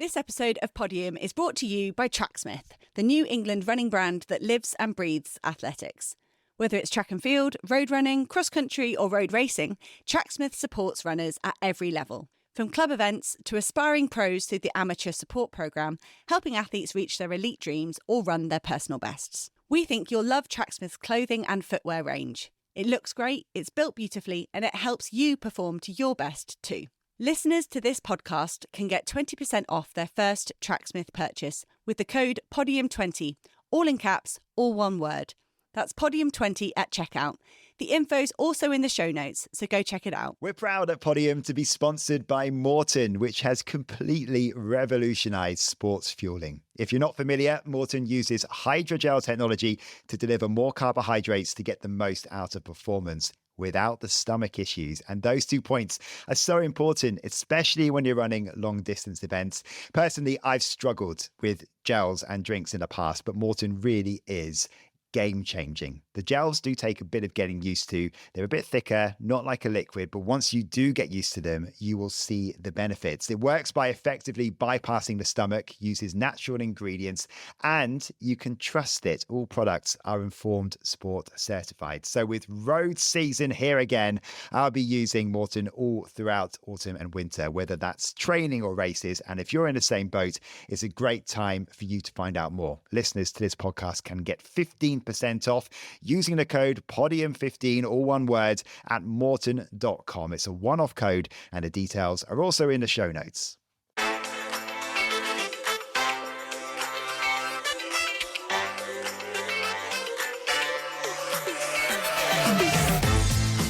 This episode of Podium is brought to you by Tracksmith, the New England running brand that lives and breathes athletics. Whether it's track and field, road running, cross-country or road racing, Tracksmith supports runners at every level. From club events to aspiring pros through the amateur support programme, helping athletes reach their elite dreams or run their personal bests. We think you'll love Tracksmith's clothing and footwear range. It looks great, it's built beautifully, and it helps you perform to your best too. Listeners to this podcast can get 20% off their first Tracksmith purchase with the code PODIUM20, all in caps, all one word. That's PODIUM20 at checkout. The info's also in the show notes, so go check it out. We're proud at Podium to be sponsored by Maurten, which has completely revolutionised sports fueling. If you're not familiar, Maurten uses hydrogel technology to deliver more carbohydrates to get the most out of performance without the stomach issues. And those 2 points are so important, especially when you're running long distance events. Personally, I've struggled with gels and drinks in the past, but Maurten really is game changing. The gels do take a bit of getting used to. They're a bit thicker, not like a liquid, but once you do get used to them, you will see the benefits. It works by effectively bypassing the stomach, uses natural ingredients, and you can trust it. All products are Informed Sport certified. So with road season here again, I'll be using Maurten all throughout autumn and winter, whether that's training or races. And if you're in the same boat, it's a great time for you to find out more. Listeners to this podcast can get 15% off using the code PODIUM15, all one word, at maurten.com. It's a one-off code and the details are also in the show notes.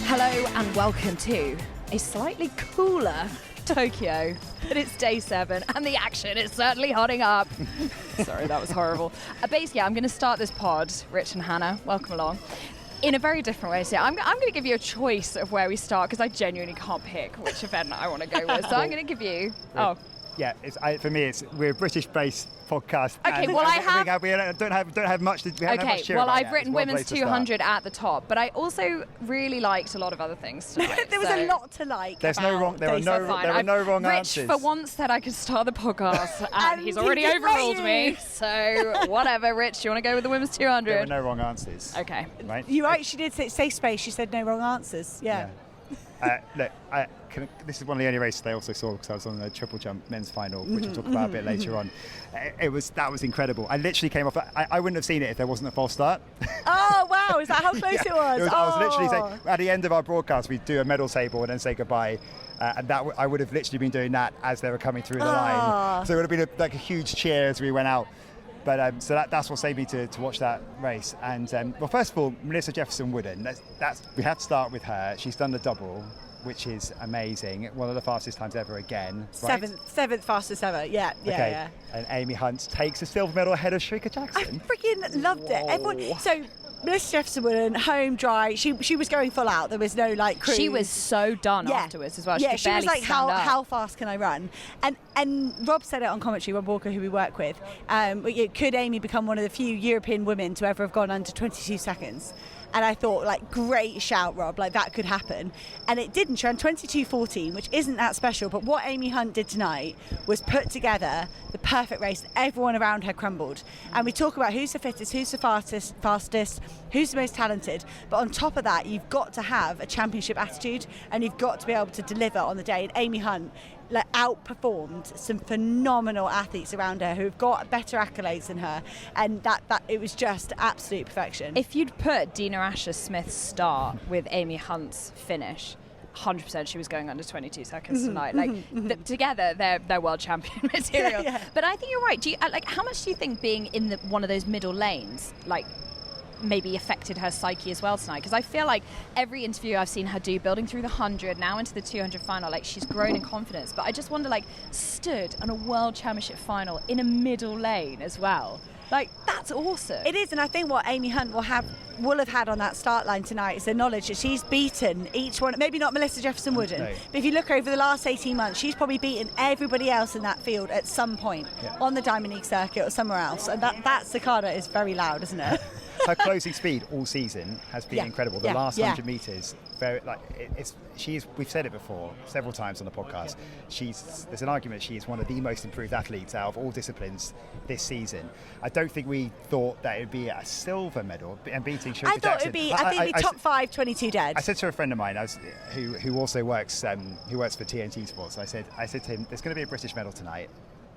Hello and welcome to a slightly cooler Tokyo, but it's day 7 and the action is certainly hotting up. Sorry, that was horrible. Basically, I'm going to start this pod, Rich and Hannah, welcome along, in a very different way. So I'm going to give you a choice of where we start because I genuinely can't pick which event I want to go with. So I'm going to give you... Yeah, for me, we're a British-based podcast. Okay, well, we don't have much. I've written women's 200 at the top, but I also really liked a lot of other things tonight. There was a lot to like. There are no wrong answers. Rich, for once, said I could start the podcast, and he's already overruled me. So whatever, Rich, do you want to go with the women's 200? There were no wrong answers. Okay, right. You're right. She did say safe space. She said no wrong answers. Yeah. This is one of the only races I also saw because I was on the triple jump men's final, which we'll talk about a bit later on. That was incredible. I literally came off. I wouldn't have seen it if there wasn't a false start. Oh wow! Is that how close it was? I was literally saying at the end of our broadcast, we do a medal table and then say goodbye. And that I would have literally been doing that as they were coming through the line. So it would have been like a huge cheer as we went out. But so that's what saved me to watch that race. And well, first of all, Melissa Jefferson-Wooden. We have to start with her. She's done the double, which is amazing. One of the fastest times ever again. Right? Seventh fastest ever. Yeah. And Amy Hunt takes a silver medal ahead of Shrika Jackson. I freaking loved it. Everyone. So Melissa Jefferson-Wooden, home dry. She was going full out. There was no cruise. She was so done afterwards as well. She was like, how fast can I run? And Rob said it on commentary, Rob Walker, who we work with. Could Amy become one of the few European women to ever have gone under 22 seconds? And I thought, great shout, Rob, that could happen. And it didn't. She ran 22:14, which isn't that special. But what Amy Hunt did tonight was put together the perfect race. Everyone around her crumbled. And we talk about who's the fittest, who's the fastest, who's the most talented. But on top of that, you've got to have a championship attitude and you've got to be able to deliver on the day. And Amy Hunt outperformed some phenomenal athletes around her who have got better accolades than her, and that it was just absolute perfection. If you'd put Dina Asher-Smith's start with Amy Hunt's finish, 100% she was going under 22 seconds tonight. Together they're world champion material. Yeah. But I think you're right. Do you how much do you think being in one of those middle lanes maybe affected her psyche as well tonight? Because I feel like every interview I've seen her do, building through the 100, now into the 200 final, she's grown in confidence. But I just wonder, stood on a world championship final in a middle lane as well. That's awesome. It is, and I think what Amy Hunt will have had on that start line tonight is the knowledge that she's beaten each one, maybe not Melissa Jefferson-Wooden, but if you look over the last 18 months, she's probably beaten everybody else in that field at some point on the Diamond League circuit or somewhere else. And that cicada is very loud, isn't it? her closing speed all season has been incredible. The last 100 metres, we've said it before several times on the podcast. There's an argument she is one of the most improved athletes out of all disciplines this season. I don't think we thought that it would be a silver medal and beating Sharika Jackson. I think it'd be top 5, 22 dead. I said to a friend of mine who also works for TNT Sports, I said to him, there's going to be a British medal tonight.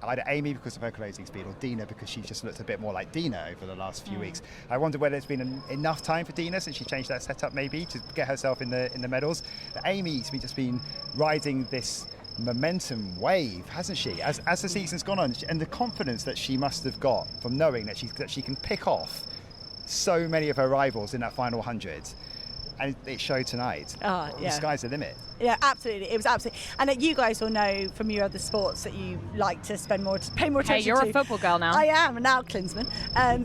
Either Amy because of her closing speed or Dina because she's just looked a bit more like Dina over the last few weeks. I wonder whether it's been enough time for Dina since she changed that setup maybe to get herself in the medals. But Amy's just been riding this momentum wave, hasn't she? As the season's gone on, and the confidence that she must have got from knowing that she can pick off so many of her rivals in that final 100. And it showed tonight. The sky's the limit. Yeah, absolutely. It was absolutely. And you guys will know from your other sports that you like to pay more attention to. Hey, you're a football girl now. I am now, Klinsman.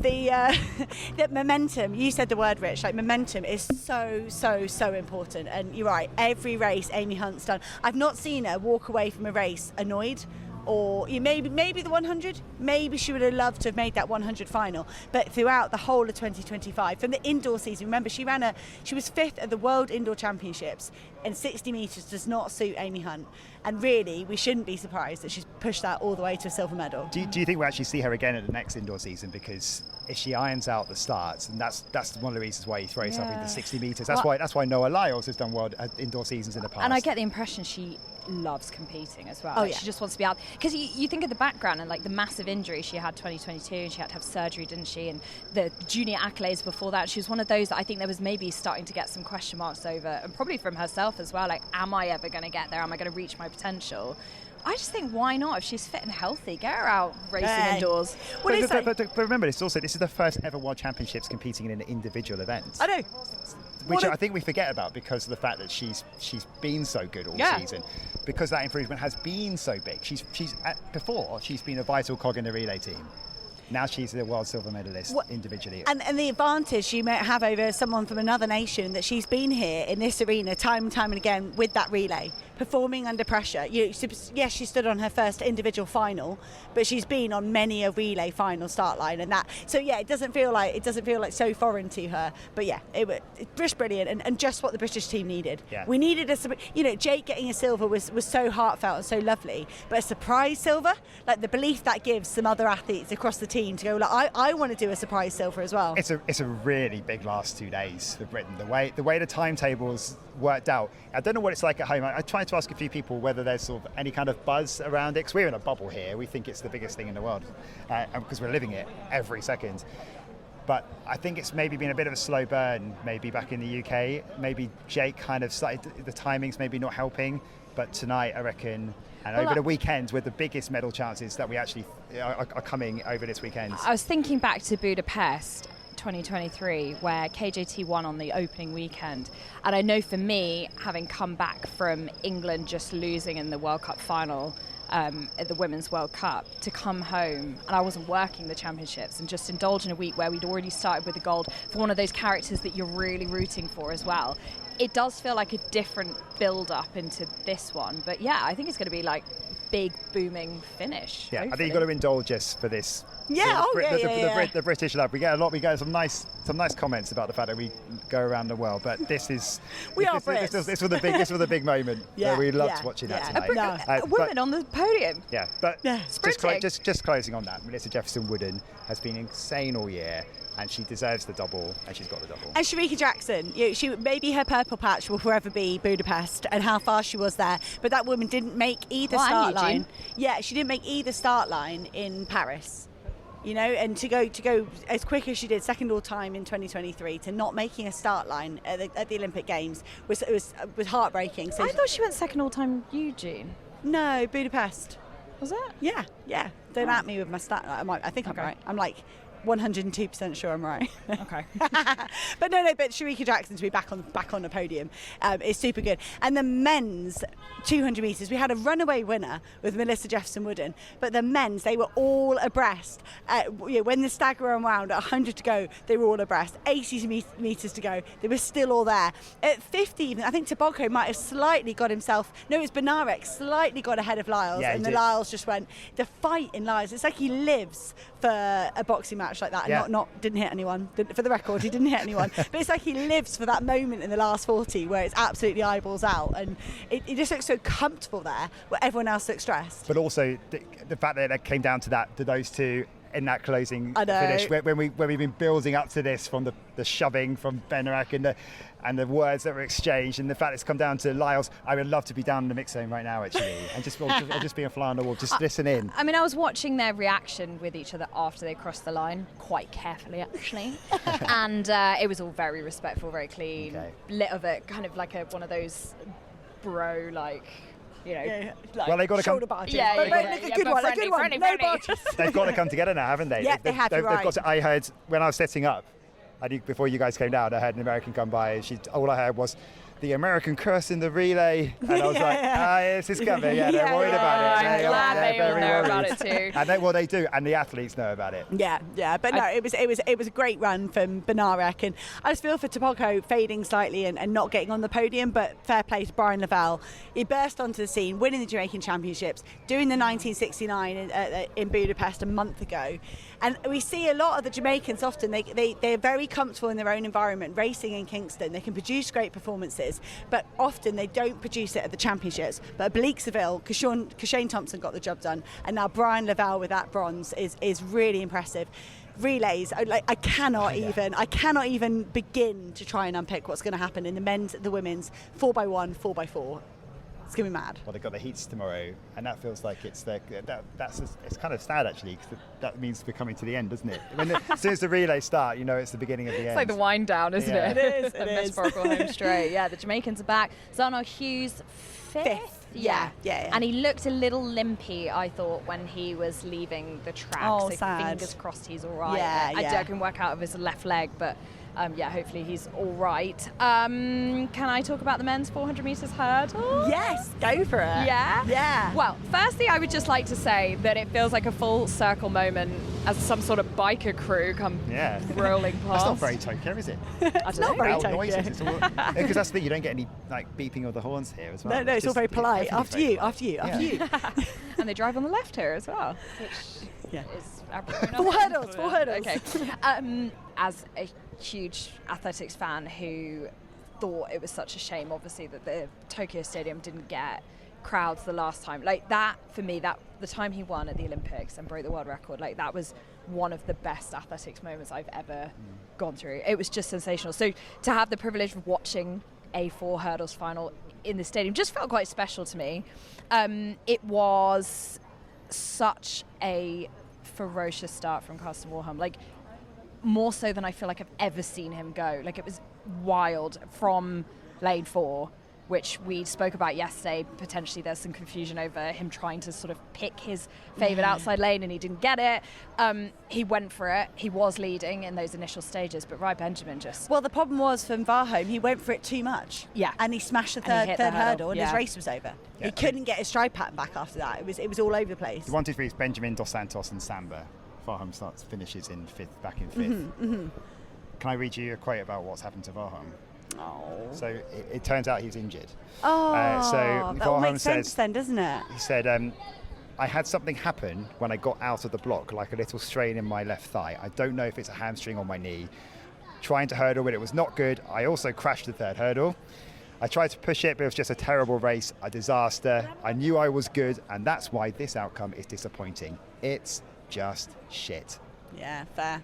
The momentum. You said the word, Rich. Like momentum is so important. And you're right. Every race Amy Hunt's done. I've not seen her walk away from a race annoyed. Or maybe the 100, maybe she would have loved to have made that 100 final. But throughout the whole of 2025, from the indoor season, remember she was 5th at the World Indoor Championships, and 60 metres does not suit Amy Hunt. And really, we shouldn't be surprised that she's pushed that all the way to a silver medal. Do you think we'll actually see her again at the next indoor season? Because if she irons out the starts, and that's one of the reasons why he throws something to 60 metres. That's why Noah Lyles has done world indoor seasons in the past. And I get the impression she loves competing as well. She just wants to be out, because you think of the background and like the massive injury she had 2022, and she had to have surgery, didn't she, and the junior accolades before that. She was one of those that I think there was maybe starting to get some question marks over, and probably from herself as well, like, am I ever going to get there? Am I going to reach my potential? I just think, why not? If she's fit and healthy, get her out racing indoors. But remember, this is the first ever World Championships competing in an individual event. I know. Which I think we forget about because of the fact that she's been so good all season. Because that improvement has been so big. Before she's been a vital cog in the relay team. Now she's the world silver medalist individually. And the advantage you might have over someone from another nation, that she's been here in this arena time and time and again with that relay, performing under pressure. Yes, she stood on her first individual final, but she's been on many a relay final start line, and that. So it doesn't feel like so foreign to her. But it's just brilliant, and just what the British team needed. Yeah. We needed Jake getting a silver was so heartfelt and so lovely, but a surprise silver, like the belief that gives some other athletes across the team to go, like, I want to do a surprise silver as well. It's a really big last 2 days for Britain. The way the timetables worked out. I don't know what it's like at home. I tried to ask a few people whether there's sort of any kind of buzz around it, because we're in a bubble here. We think it's the biggest thing in the world because we're living it every second. But I think it's maybe been a bit of a slow burn, maybe back in the UK. Maybe Jake kind of started, the timings maybe not helping. But tonight, I reckon, and over the weekend, with the biggest medal chances that we actually are coming over this weekend. I was thinking back to Budapest 2023, where KJT won on the opening weekend. And I know for me, having come back from England just losing in the World Cup final, at the Women's World Cup, to come home, and I wasn't working the championships, and just indulge in a week where we'd already started with the gold for one of those characters that you're really rooting for as well. It does feel like a different build-up into this one, but I think it's going to be like big booming finish. I think you've got to indulge us for this. The British love. We get some nice comments about the fact that we go around the world, but this was the big moment. We loved watching that tonight. A woman on the podium. Just closing on that, Melissa Jefferson-Wooden has been insane all year, and she deserves the double, and she's got the double. And Sharika Jackson, she maybe her purple patch will forever be Budapest and how fast she was there, but that woman didn't make either start line. She didn't make either start line in Paris. And to go as quick as she did, second all time in 2023, to not making a start line at the Olympic Games was heartbreaking. So I thought she went second all time Eugene. No, Budapest. Was it? Yeah. Don't at me with my start. I think I'm right. I'm like 102% sure I'm right. Okay. But Sharika Jackson to be back on the podium is super good. And the men's 200 metres, we had a runaway winner with Melissa Jefferson-Wooden, but the men's, they were all abreast. When the stagger unwound, 100 to go, they were all abreast. 80 metres to go, they were still all there. At 50 even, I think Tobogco might have slightly got himself, no, it was Benarek, slightly got ahead of Lyles, and the Lyles just went, the fight in Lyles, it's like he lives for a boxing match catch like that and didn't hit anyone. For the record, he didn't hit anyone. But it's like he lives for that moment in the last 40 where it's absolutely eyeballs out, and he just looks so comfortable there where everyone else looks stressed. But also the fact that it came down to those two in that closing finish, when we've been building up to this, from the shoving from Benarak and the words that were exchanged, and the fact it's come down to Lyles. I would love to be down in the mix zone right now, actually, and just be a fly on the wall, just listen in. I mean, I was watching their reaction with each other after they crossed the line quite carefully, actually, and it was all very respectful, very clean, lit of it, kind of like one of those bro like. Like well, they got to come. A good one. No barges. They've got to come together now, haven't they? Yeah, they have. They've got to, I heard when I was setting up, I think before you guys came down, I heard an American come by. All I heard was the American curse in the relay, and I was this is coming. Yeah, they're worried about it. I'm glad they all know about it too. And they do, and the athletes know about it. Yeah. But no, it was a great run from Benarak, and I just feel for Topolko fading slightly and not getting on the podium. But fair play to Brian Lavelle. He burst onto the scene, winning the Jamaican Championships, doing the 1969 in Budapest a month ago. And we see a lot of the Jamaicans often, they're very comfortable in their own environment, racing in Kingston. They can produce great performances, but often they don't produce it at the championships. But at Bleak Seville, Shane Thompson got the job done, and now Brian Lavelle with that bronze is really impressive. Relays, I cannot even begin to try and unpick what's going to happen in the men's, the women's, 4x1, 4x4. It's going to be mad. Well, they've got the heats tomorrow, and that feels like it's kind of sad, actually, because that means we're coming to the end, doesn't it? As soon as the relays start, it's the beginning of the end. It's like the wind down, isn't it? It is. The metaphorical home straight. Yeah, the Jamaicans are back. Zarno Hughes, fifth. Yeah. And he looked a little limpy, I thought, when he was leaving the track. Oh, so sad. Fingers crossed he's all right. I can work out of his left leg, but hopefully he's all right. Can I talk about the men's 400 metres hurdle? Yes, go for it. Yeah. Well, firstly, I would just like to say that it feels like a full circle moment as some sort of biker crew come rolling past. That's not very Tokyo, is it? It's not very Tokyo. Because that's the thing, you don't get any beeping of the horns here as well. No, it's all very polite. After you. And they drive on the left here as well, which is four hurdles. Okay. As a huge athletics fan who thought it was such a shame, obviously, that the Tokyo Stadium didn't get crowds the last time. Like that, for me, that the time he won at the Olympics and broke the world record, like that was one of the best athletics moments I've ever gone through. It was just sensational. So to have the privilege of watching a 4 hurdles final in the stadium just felt quite special to me. It was such a ferocious start from Carsten Warholm, like more so than I feel like I've ever seen him go. Like it was wild from lane 4, which we spoke about yesterday. Potentially there's some confusion over him trying to sort of pick his favourite outside lane and he didn't get it. He went for it. He was leading in those initial stages, but Rai Benjamin just... Well, the problem was from Warholm, he went for it too much. Yeah. And he smashed the third hurdle and his race was over. Yeah. He couldn't get his stride pattern back after that. It was all over the place. The 1, 2, 3 is Benjamin, Dos Santos and Samba. Warholm finishes in 5th, back in 5th. Can I read you a quote about what's happened to Warholm? Oh. So it turns out he's injured. So that all Warholm makes sense then, doesn't it? He said, I had something happen when I got out of the block, like a little strain in my left thigh. I don't know if it's a hamstring on my knee. Trying to hurdle, but it was not good. I also crashed the 3rd hurdle. I tried to push it, but it was just a terrible race, a disaster. I knew I was good, and that's why this outcome is disappointing. It's just shit. Yeah, fair.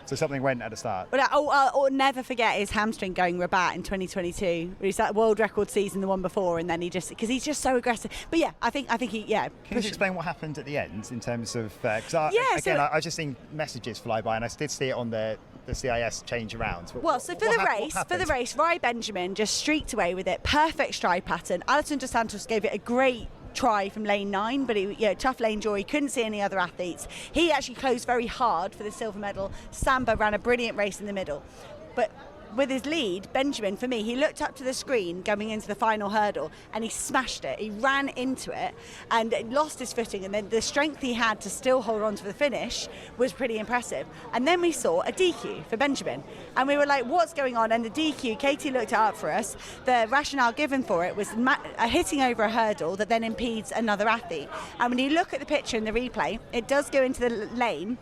So something went at the start. But I'll never forget his hamstring going Rabat in 2022. He's that world record season, the one before, and then because he's just so aggressive. But yeah, I think he Can you explain what happened at the end in terms of? Because I just seen messages fly by, and I did see it on the CIS change around. For the race, Rai Benjamin just streaked away with it. Perfect stride pattern. Alison Dos Santos gave it a great try from lane 9, but tough lane draw. He couldn't see any other athletes. He actually closed very hard for the silver medal. Samba ran a brilliant race in the middle, but with his lead, Benjamin, for me, he looked up to the screen going into the final hurdle and he smashed it. He ran into it and lost his footing, and then the strength he had to still hold on to the finish was pretty impressive. And then we saw a DQ for Benjamin and we were like, what's going on? And the DQ, Katie looked it up for us, the rationale given for it was hitting over a hurdle that then impedes another athlete. And when you look at the picture in the replay, it does go into the lane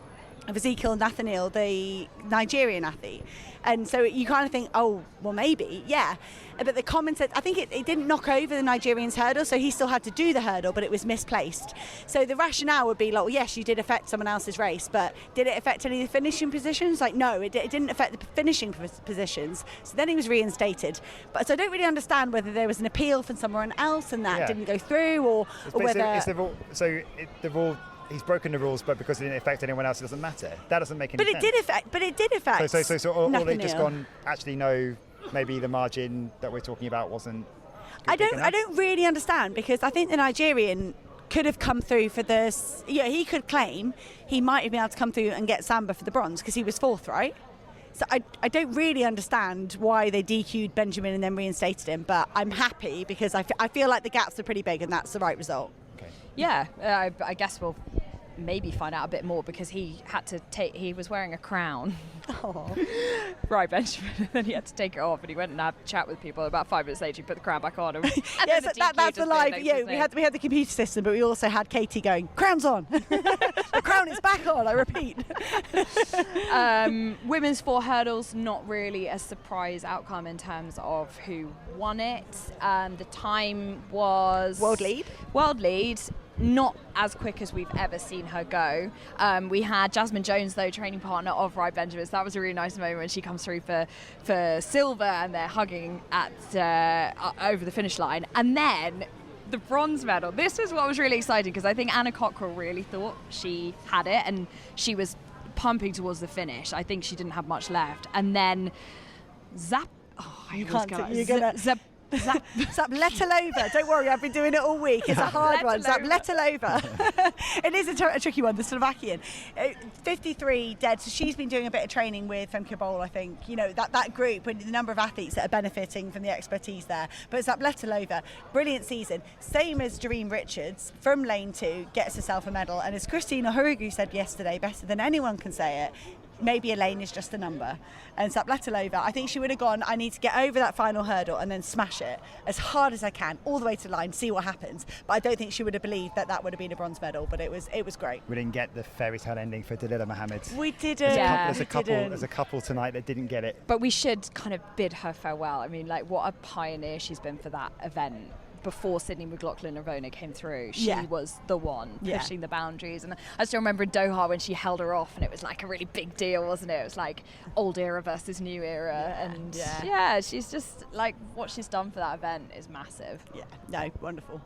of Ezekiel Nathaniel, the Nigerian athlete. And so you kind of think, oh, well, maybe, yeah. But the comment said, I think it didn't knock over the Nigerian's hurdle, so he still had to do the hurdle, but it was misplaced. So the rationale would be like, well, yes, you did affect someone else's race, but did it affect any of the finishing positions? Like, no, it didn't affect the finishing positions. So then he was reinstated. But so I don't really understand whether there was an appeal from someone else and that didn't go through, or whether... the rule... He's broken the rules, but because it didn't affect anyone else, it doesn't matter. That doesn't make any sense. But it did affect. So they've just gone. Actually, no. Maybe the margin that we're talking about wasn't. I don't really understand, because I think the Nigerian could have come through for this. Yeah, he could claim he might have been able to come through and get Samba for the bronze because he was fourth, right? So I don't really understand why they DQ'd Benjamin and then reinstated him, but I'm happy because I feel like the gaps are pretty big and that's the right result. Okay. Yeah, I guess we'll maybe find out a bit more, because he was wearing a crown. Oh. Right, Benjamin, and then he had to take it off, and he went and had a chat with people. About 5 minutes later, he put the crown back on. And yes, that's the live. Yeah, we had the computer system, but we also had Katie going, "Crown's on." The crown is back on. I repeat. Women's 4 hurdles, not really a surprise outcome in terms of who won it. The time was world lead. Not as quick as we've ever seen her go. We had Jasmine Jones, though, training partner of Rye Benjamin. So that was a really nice moment when she comes through for silver, and they're hugging at over the finish line. And then the bronze medal. This is what was really exciting, because I think Anna Cockrell really thought she had it, and she was pumping towards the finish. I think she didn't have much left. And then Zapletalova. Don't worry, I've been doing it all week. It's a hard one. Zapletalova. It is a tricky one, the Slovakian. 53 dead. So she's been doing a bit of training with Femke Bol, I think. You know, that group and the number of athletes that are benefiting from the expertise there. But Zapletalova, brilliant season. Same as Doreen Richards from lane 2, gets herself a medal. And as Christina Hurugu said yesterday, better than anyone can say it, maybe a lane is just a number. And Zapletalova, I think she would have gone, I need to get over that final hurdle and then smash it as hard as I can, all the way to the line, see what happens. But I don't think she would have believed that would have been a bronze medal, but it was great. We didn't get the fairy tale ending for Dalila Mohammed. We didn't. There's a couple tonight that didn't get it. But we should kind of bid her farewell. I mean, like, what a pioneer she's been for that event. Before Sydney McLaughlin-Ravona came through, she was the one pushing the boundaries. And I still remember in Doha when she held her off, and it was like a really big deal, wasn't it? It was like old era versus new era. She's just like, what she's done for that event is massive. Yeah, no, wonderful.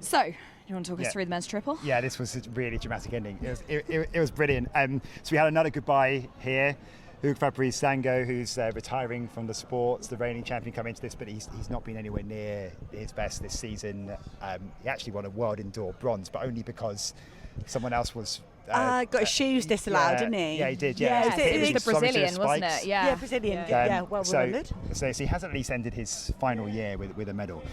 So, you want to talk us through the men's triple? Yeah, this was a really dramatic ending. It was brilliant. So we had another goodbye here. Hugues Fabrice-Sango, who's retiring from the sports, the reigning champion, coming into this, but he's not been anywhere near his best this season. He actually won a world indoor bronze, but only because someone else was... got his shoes disallowed, didn't he? Yeah, he did, it was the Brazilian, wasn't it? Yeah, Brazilian. Well remembered. So he has at least ended his final year with a medal.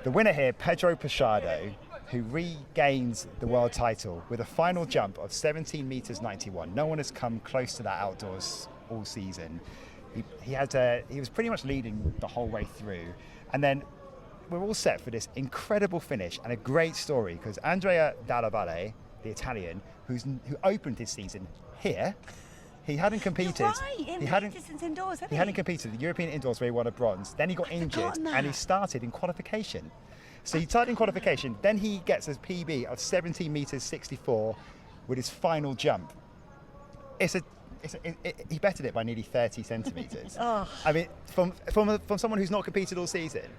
The winner here, Pedro Pachado, who regains the world title with a final jump of 17 meters 91. No one has come close to that outdoors all season. He was pretty much leading the whole way through, and then we're all set for this incredible finish and a great story, because Andrea Dalla Valle, the Italian, who opened his season here, he hadn't competed. You're right, he hadn't competed in the European indoors where he won a bronze. Then he got injured and he started in qualification. So he started in qualification, then he gets a PB of 17 meters 64 with his final jump. He bettered it by nearly 30 centimeters. I mean, from someone who's not competed all season,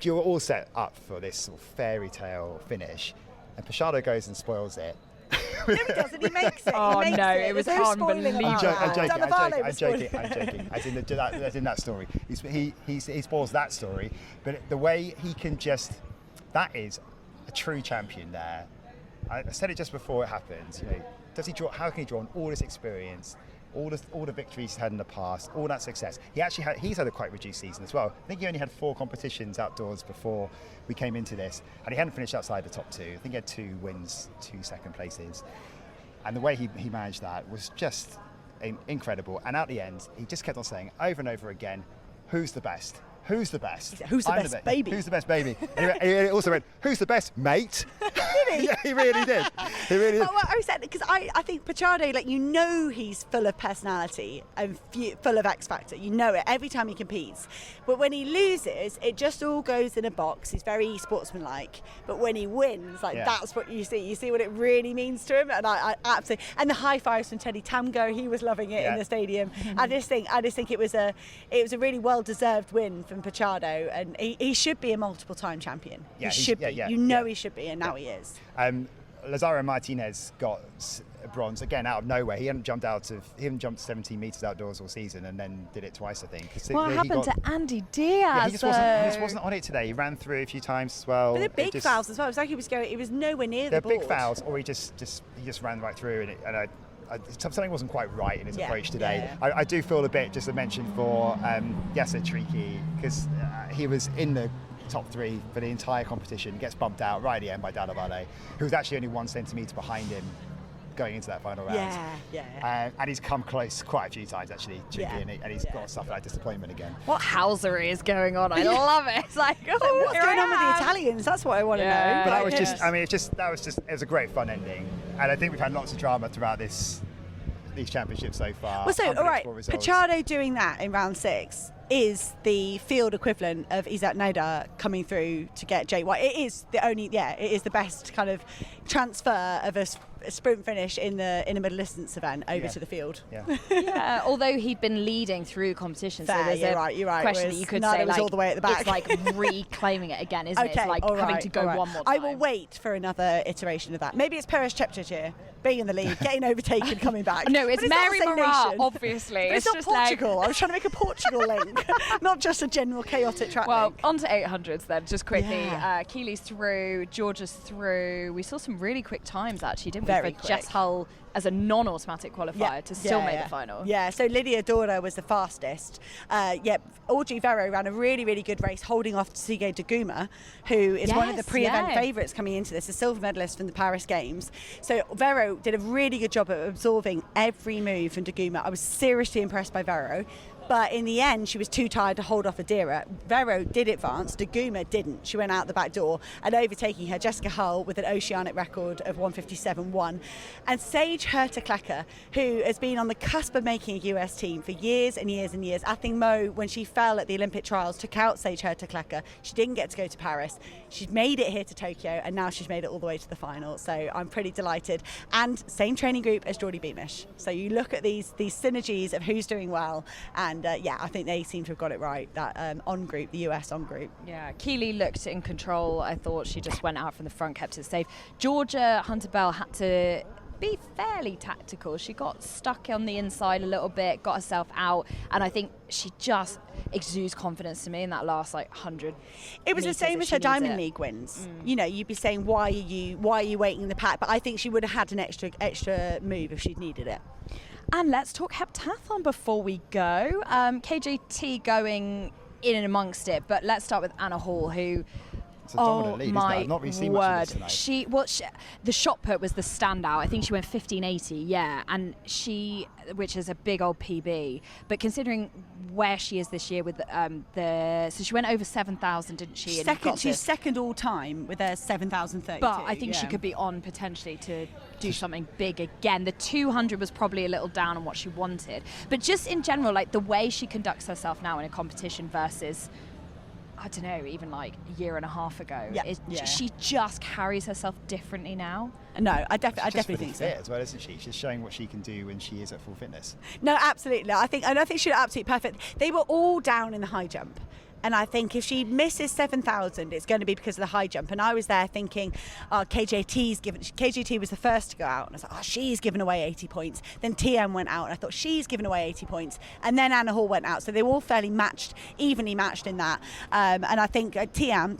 you were all set up for this sort of fairy tale finish, and Pachado goes and spoils it. No, he doesn't. He makes it. Oh, no, it was unbelievable. I'm joking. As in that story. He spoils that story, but the way he can that is a true champion there. I said it just before it happened. You know, how can he draw on all this experience, all the victories he's had in the past, all that success. He's had a quite reduced season as well. I think he only had 4 competitions outdoors before we came into this, and he hadn't finished outside the top 2. I think he had 2 wins, 2 second places. And the way he managed that was just incredible. And at the end, he just kept on saying over and over again, who's the best? Who's the best? Who's the best baby? Who's the best baby? And he also went, who's the best mate? Did he? Yeah, he really did. He really did. Well, I said, because I think Pichardo, like, you know, he's full of personality and full of X factor. You know it every time he competes. But when he loses, it just all goes in a box. He's very sportsmanlike. But when he wins, that's what you see. You see what it really means to him. And I absolutely. And the high fives from Teddy Tamgo, he was loving it in the stadium. I just think it was a really well deserved win from Pichardo, and he should be a multiple time champion. Yeah, he should be. He should be, and now he is. Lazaro Martinez got a bronze again out of nowhere. He hadn't jumped 17 meters outdoors all season, and then did it twice, I think. What happened to Andy Diaz? Yeah, he just wasn't on it today. He ran through a few times as well. But the big fouls as well. It was like he was nowhere near the board. They're big fouls, or he just ran right through, and something wasn't quite right in his approach today. Yeah. I do feel a bit, just a mention for Yasser Triki, because he was in the top 3 for the entire competition. He gets bumped out right at the end by Dalavale, who was actually only 1 centimetre behind him going into that final round. And he's come close quite a few times, actually, Triki, and he's got to suffer that disappointment again. What housery is going on? I love it. It's like, what's going on with the Italians? That's what I want to know. But that was it was a great fun ending. And I think we've had lots of drama throughout these championships so far. Well, so, all right, Pichardo doing that in round 6 is the field equivalent of Isaac Nader coming through to get Jay White. It is the best kind of transfer of a sprint finish in a middle distance event over to the field. Yeah. Although he'd been leading through competition, so there's you're right. Question that you could say, was all the way at the back. It's like reclaiming it again, isn't it? It's like having to go one more time. I will wait for another iteration of that. Maybe it's Perez Chepchirch here, being in the lead, getting overtaken, coming back. No, it's Mary Morat, obviously. It's not Portugal. I was trying to make a Portugal link, not just a general chaotic track link. On to 800s then, just quickly. Keely's through, Georgia's through. We saw some really quick times, actually, didn't we? Very for Jess Hull as a non-automatic qualifier to still make the final. Yeah, so Lydia Dora was the fastest. Audrey Vero ran a really, really good race, holding off Sige Daguma, who is one of the pre-event favourites coming into this, a silver medalist from the Paris Games. So Vero did a really good job of absorbing every move from Daguma. I was seriously impressed by Vero. But in the end, she was too tired to hold off Adira. Vero did advance, Daguma didn't. She went out the back door, and overtaking her, Jessica Hull with an oceanic record of 1:57.1. And Sage Hurta-Klecker, who has been on the cusp of making a US team for years and years and years. I think Mo, when she fell at the Olympic trials, took out Sage Hurta-Klecker. She didn't get to go to Paris. She's made it here to Tokyo, and now she's made it all the way to the final. So I'm pretty delighted. And same training group as Geordie Beamish. So you look at these synergies of who's doing well, and I think they seem to have got it right, that on group, the US on group. Yeah, Keely looked in control. I thought she just went out from the front, kept it safe. Georgia Hunter-Bell had to be fairly tactical. She got stuck on the inside a little bit, got herself out, and I think she just exudes confidence to me in that last 100. It was the same as her Diamond League wins. You know, you'd be saying, why are you waiting in the pack? But I think she would have had an extra move if she'd needed it. And let's talk heptathlon before we go. KJT going in and amongst it, but let's start with Anna Hall, who... It's a dominant lead, isn't it? I've not really seen much of this tonight. The shot put was the standout. I think she went 15.80, and which is a big old PB. But considering where she is this year with so she went over 7,000, didn't she? She's second all time with her 7,032. But I think she could be on potentially to do something big again. The 200 was probably a little down on what she wanted. But just in general, the way she conducts herself now in a competition versus... I don't know, even a year and a half ago. She just carries herself differently now. No, I definitely think so. Fit as well, isn't she? She's showing what she can do when she is at full fitness. No, absolutely. I think she's absolutely perfect. They were all down in the high jump. And I think if she misses 7,000, it's going to be because of the high jump. And I was there thinking, KJT was the first to go out. And I was like, she's given away 80 points. Then TM went out, and I thought, she's given away 80 points. And then Anna Hall went out. So they were all fairly evenly matched in that. And I think TM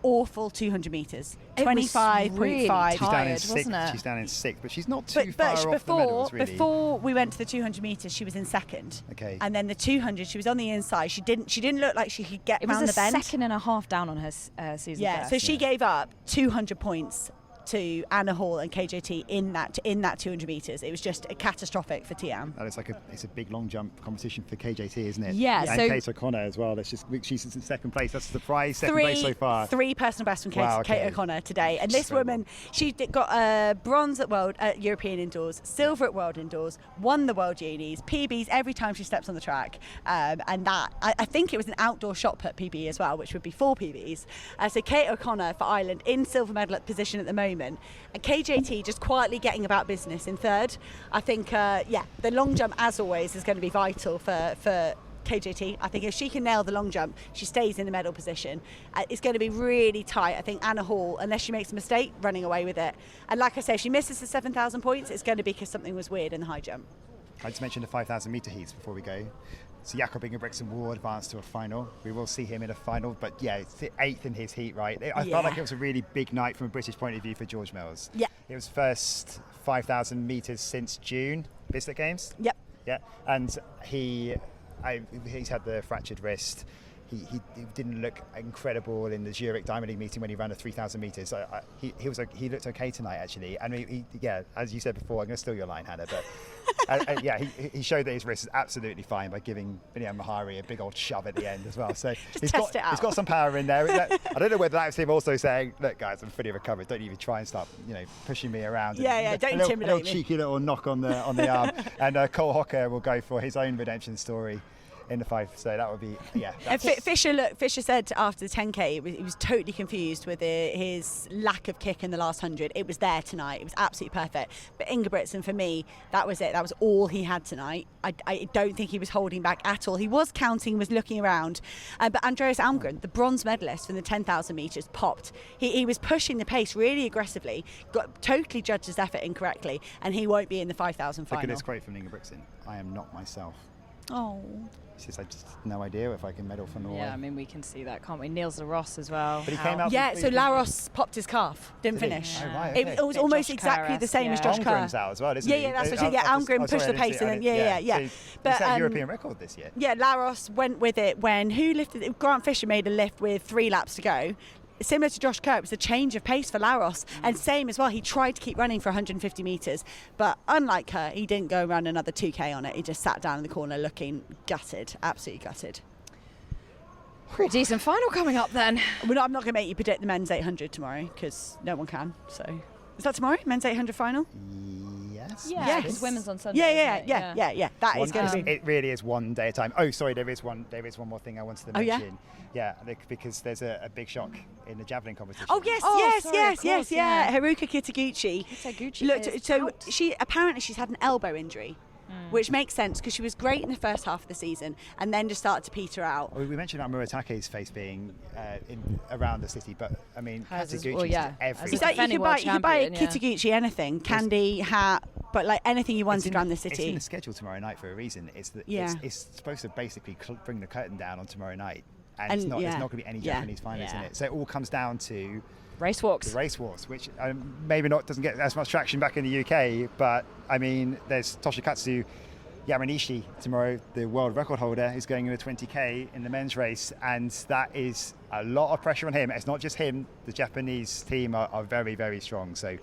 awful 200 metres. It was 25.5. really She's down in tired, sixth. wasn't it? She's down in sixth, but she's not too far But off the medals, really. before we went to the 200 metres, she was in second. Okay. And then the 200, she was on the inside. She didn't look like she could get It was round a the bend. second and a half down on her season Yeah, best. so she gave up 200 points to Anna Hall and KJT in that 200 metres. It was just catastrophic for Tiam. That is it's a big long jump competition for KJT, isn't it? Yeah, And so- Kate O'Connor as well. She's in second place. That's a surprise second place so far. Three personal bests from Kate, Wow, okay. Kate O'Connor today. And She's this incredible. woman, she got a bronze at European Indoors, silver at World Indoors, won the World Unis, PBs every time she steps on the track. And that, I think it was an outdoor shot put PB as well, which would be 4 PBs. So Kate O'Connor for Ireland in silver medal position at the moment. And KJT just quietly getting about business in third. I think, the long jump, as always, is going to be vital for KJT. I think if she can nail the long jump, she stays in the medal position. It's going to be really tight. I think Anna Hall, unless she makes a mistake, running away with it. And like I say, if she misses the 7,000 points, it's going to be because something was weird in the high jump. I just mentioned the 5,000 metre heats before we go. So Jakob Ingebrigtsen will advance to a final. We will see him in a final, but yeah, it's the 8th in his heat, right? I felt like it was a really big night from a British point of view for George Mills. Yeah. It was first 5,000 metres since June, Bislett Games. Yep. Yeah, and he's had the fractured wrist. He didn't look incredible in the Zurich Diamond League meeting when he ran a 3,000 metres. He looked okay tonight, actually. And as you said before, I'm going to steal your line, Hannah, but he showed that his wrist is absolutely fine by giving Biniam Mahari a big old shove at the end as well. So he's got some power in there. I don't know whether that was him also saying, "Look, guys, I'm fully recovered. Don't even try and start, pushing me around." Don't intimidate me. A little cheeky little knock on the arm. And Cole Hocker will go for his own redemption story in the 5, so that would be Fisher said after the 10k he was totally confused with his lack of kick in the last 100. It was there tonight. It was absolutely perfect. But Ingebrigtsen, for me, that was it. That was all he had tonight. I don't think he was holding back at all. He was counting, was looking around. But Andreas Almgren, the bronze medalist from the 10,000 metres, popped. He was pushing the pace really aggressively, totally judged his effort incorrectly, and he won't be in the 5,000 final. Look at this quote from Ingebrigtsen: "I am not myself." Oh. She says, "I just have no idea if I can medal for Norway." Yeah, I mean, we can see that, can't we? Niels Ross as well. But he came out. Yeah, so Laros popped his calf, didn't finish. Oh, right, It okay. was Bit almost Josh exactly the same as Kerr-esque, Josh Kerr. Almgren's out as well, isn't he? Yeah, that's what. Almgren pushed the pace, and then yeah. So he set a European record this year. Yeah, Laros went with it when Grant Fisher made a lift with 3 laps to go. Similar to Josh Kerr, it was a change of pace for Laros, and same as well. He tried to keep running for 150 metres, but unlike her, he didn't go run another 2k on it. He just sat down in the corner looking gutted, absolutely gutted. Pretty decent final coming up then. I'm not going to make you predict the men's 800 tomorrow because no one can. So, is that tomorrow? Men's 800 final? Yes. Yeah, because women's on Sunday. Yeah. That is going to be. It really is one day at a time. Oh, sorry, there is one more thing I wanted to mention. Yeah? Yeah, because there's a big shock in the javelin competition. Oh yes, Haruka Kitaguchi. Looked, so she's had an elbow injury, which makes sense because she was great in the first half of the season and then just started to peter out. We mentioned about Muratake's face being around the city, but I mean, Kitaguchi's everywhere. It's like you can buy Kitaguchi anything, candy, hat, but like anything you wanted around the city. It's in the schedule tomorrow night for a reason. It's supposed to basically bring the curtain down on tomorrow night. And it's not going to be any Japanese finals in it. So it all comes down to race walks. The race walks, which maybe doesn't get as much traction back in the UK, but I mean, there's Toshikatsu Yamanishi tomorrow, the world record holder, is going in a 20k in the men's race, and that is a lot of pressure on him. It's not just him. The Japanese team are very, very strong. So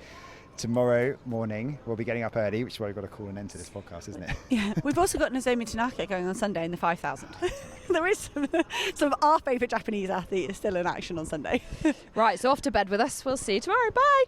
tomorrow morning we'll be getting up early, which is why we've got to call an end to this podcast, isn't it? Yeah, we've also got Nozomi Tanaka going on Sunday in the 5,000. There is some of our favourite Japanese athlete is still in action on Sunday. Right, so off to bed with us. We'll see you tomorrow. Bye.